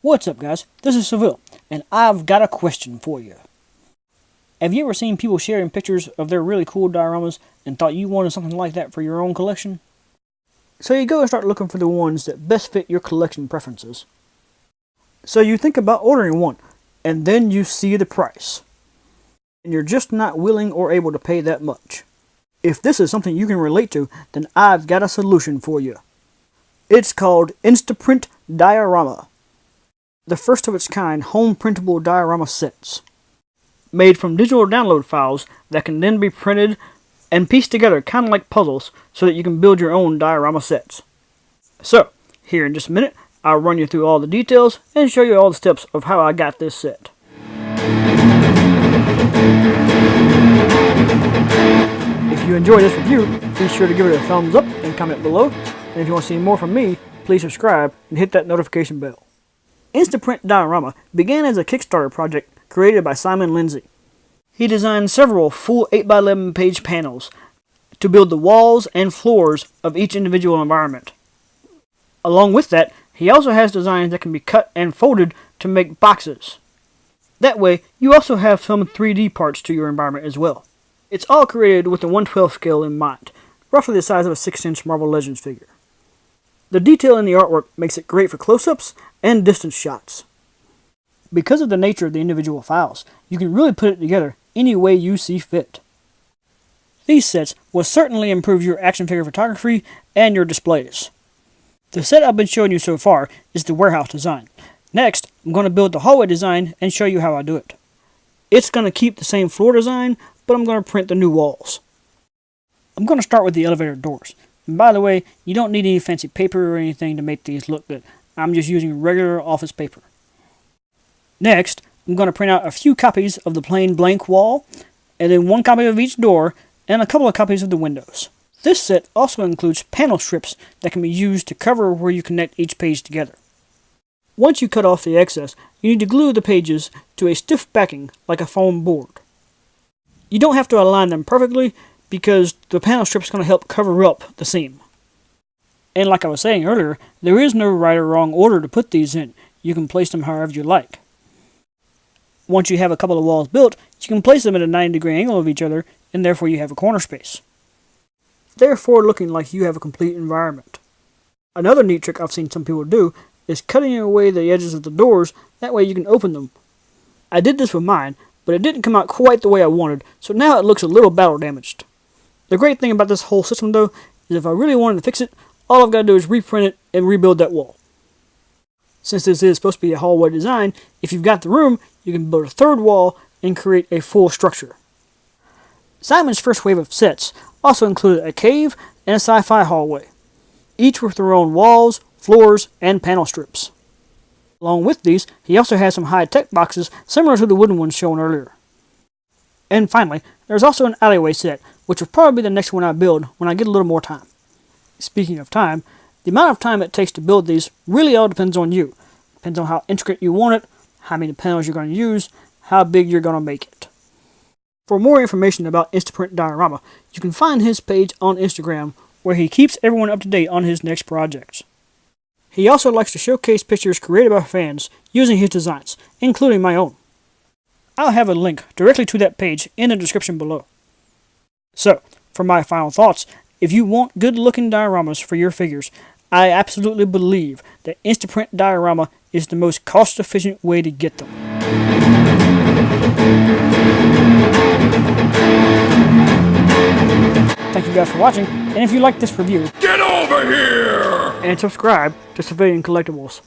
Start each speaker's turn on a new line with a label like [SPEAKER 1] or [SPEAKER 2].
[SPEAKER 1] What's up, guys? This is Seville, and I've got a question for you. Have you ever seen people sharing pictures of their really cool dioramas and thought you wanted something like that for your own collection? So you go and start looking for the ones that best fit your collection preferences. So you think about ordering one, and then you see the price. And you're just not willing or able to pay that much. If this is something you can relate to, then I've got a solution for you. It's called Instaprint Diorama. The first of its kind home printable diorama sets, made from digital download files that can then be printed and pieced together kind of like puzzles so that you can build your own diorama sets. So, here in just a minute, I'll run you through all the details and show you all the steps of how I got this set. If you enjoyed this review, be sure to give it a thumbs up and comment below. And if you want to see more from me, please subscribe and hit that notification bell. Instaprint Diorama began as a Kickstarter project created by Simon Lindsay. He designed several full 8x11 page panels to build the walls and floors of each individual environment. Along with that, he also has designs that can be cut and folded to make boxes. That way, you also have some 3D parts to your environment as well. It's all created with the 1/12 scale in mind, roughly the size of a 6-inch Marvel Legends figure. The detail in the artwork makes it great for close-ups and distance shots. Because of the nature of the individual files, you can really put it together any way you see fit. These sets will certainly improve your action figure photography and your displays. The set I've been showing you so far is the warehouse design. Next, I'm going to build the hallway design and show you how I do it. It's going to keep the same floor design, but I'm going to print the new walls. I'm going to start with the elevator doors. And by the way, you don't need any fancy paper or anything to make these look good. I'm just using regular office paper. Next, I'm going to print out a few copies of the plain blank wall, and then one copy of each door, and a couple of copies of the windows. This set also includes panel strips that can be used to cover where you connect each page together. Once you cut off the excess, you need to glue the pages to a stiff backing like a foam board. You don't have to align them perfectly because the panel strip is going to help cover up the seam. And like I was saying earlier, there is no right or wrong order to put these in. You can place them however you like. Once you have a couple of walls built, you can place them at a 90-degree angle of each other, and therefore you have a corner space, therefore looking like you have a complete environment. Another neat trick I've seen some people do is cutting away the edges of the doors, that way you can open them. I did this with mine, but it didn't come out quite the way I wanted, so now it looks a little battle damaged. The great thing about this whole system though, is if I really wanted to fix it, all I've got to do is reprint it and rebuild that wall. Since this is supposed to be a hallway design, if you've got the room, you can build a third wall and create a full structure. Simon's first wave of sets also included a cave and a sci-fi hallway, each with their own walls, floors, and panel strips. Along with these, he also has some high-tech boxes similar to the wooden ones shown earlier. And finally, there's also an alleyway set, which will probably be the next one I build when I get a little more time. Speaking of time, the amount of time it takes to build these really all depends on you. Depends on how intricate you want it, how many panels you're going to use, how big you're going to make it. For more information about Instaprint Diorama, you can find his page on Instagram, where he keeps everyone up to date on his next projects. He also likes to showcase pictures created by fans using his designs, including my own. I'll have a link directly to that page in the description below. So, for my final thoughts, if you want good-looking dioramas for your figures, I absolutely believe that Instaprint Diorama is the most cost-efficient way to get them. Thank you guys for watching, and if you like this review,
[SPEAKER 2] get over here!
[SPEAKER 1] And subscribe to Civilian Collectibles.